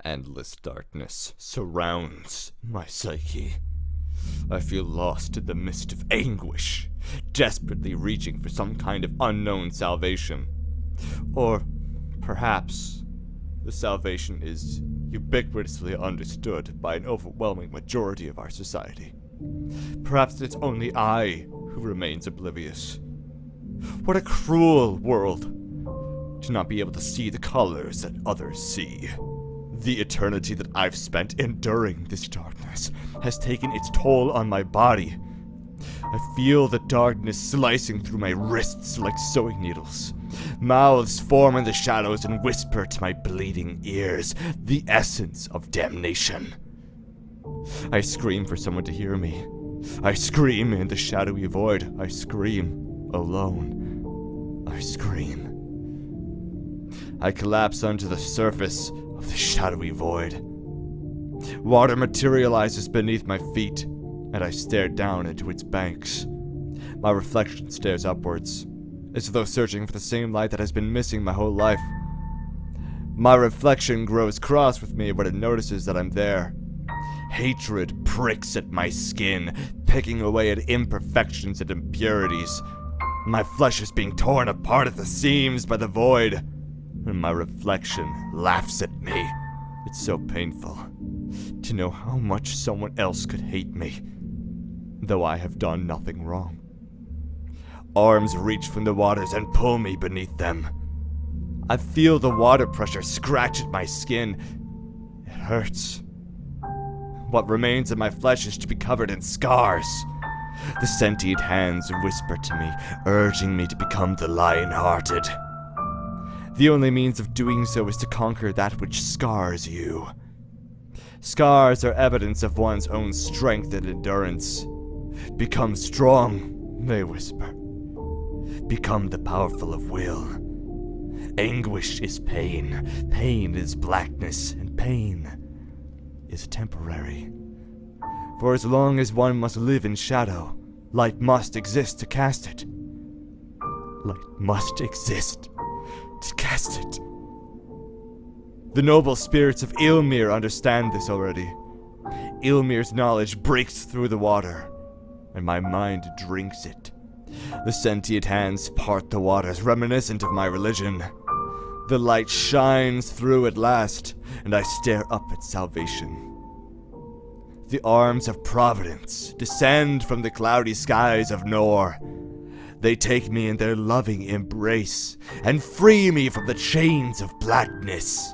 Endless darkness surrounds my psyche. I feel lost in the mist of anguish, desperately reaching for some kind of unknown salvation. Or perhaps the salvation is ubiquitously understood by an overwhelming majority of our society. Perhaps it's only I who remains oblivious. What a cruel world to not be able to see the colors that others see. The eternity that I've spent enduring this darkness has taken its toll on my body. I feel the darkness slicing through my wrists like sewing needles. Mouths form in the shadows and whisper to my bleeding ears the essence of damnation. I scream for someone to hear me. I scream in the shadowy void. I scream alone. I scream. I collapse onto the surface of the shadowy void. Water materializes beneath my feet, and I stare down into its banks. My reflection stares upwards, as though searching for the same light that has been missing my whole life. My reflection grows cross with me when it notices that I'm there. Hatred pricks at my skin, picking away at imperfections and impurities. My flesh is being torn apart at the seams by the void, and my reflection laughs at me. It's so painful to know how much someone else could hate me, though I have done nothing wrong. Arms reach from the waters and pull me beneath them. I feel the water pressure scratch at my skin. It hurts. What remains of my flesh is to be covered in scars. The sentient hands whisper to me, urging me to become the lion-hearted. The only means of doing so is to conquer that which scars you. Scars are evidence of one's own strength and endurance. Become strong, they whisper. Become the powerful of will. Anguish is pain. Pain is blackness, and pain is temporary. For as long as one must live in shadow, light must exist to cast it. Light must exist to cast it. The noble spirits of Ylmir understand this already. Ylmir's knowledge breaks through the water, and my mind drinks it. The sentient hands part the waters, reminiscent of my religion. The light shines through at last, and I stare up at salvation. The arms of Providence descend from the cloudy skies of Nor. They take me in their loving embrace and free me from the chains of blackness.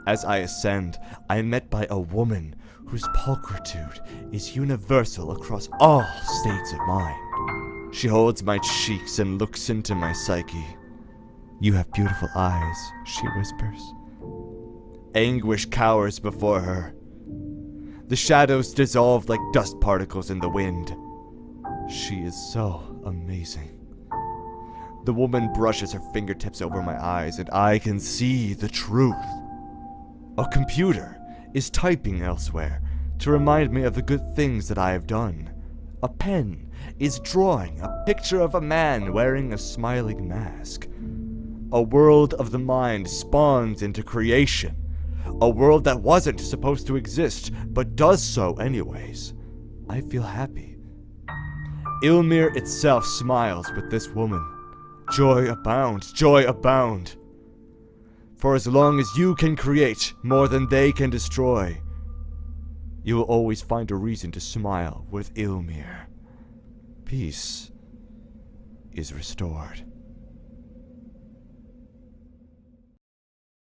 As I ascend, I am met by a woman whose pulchritude is universal across all states of mind. She holds my cheeks and looks into my psyche. "You have beautiful eyes," she whispers. Anguish cowers before her. The shadows dissolve like dust particles in the wind. She is so amazing. The woman brushes her fingertips over my eyes, and I can see the truth. A computer is typing elsewhere to remind me of the good things that I have done. A pen is drawing a picture of a man wearing a smiling mask. A world of the mind spawns into creation. A world that wasn't supposed to exist, but does so anyways. I feel happy. Ylmir itself smiles with this woman. Joy abound, joy abound. For as long as you can create more than they can destroy, you will always find a reason to smile with Ylmir. Peace is restored.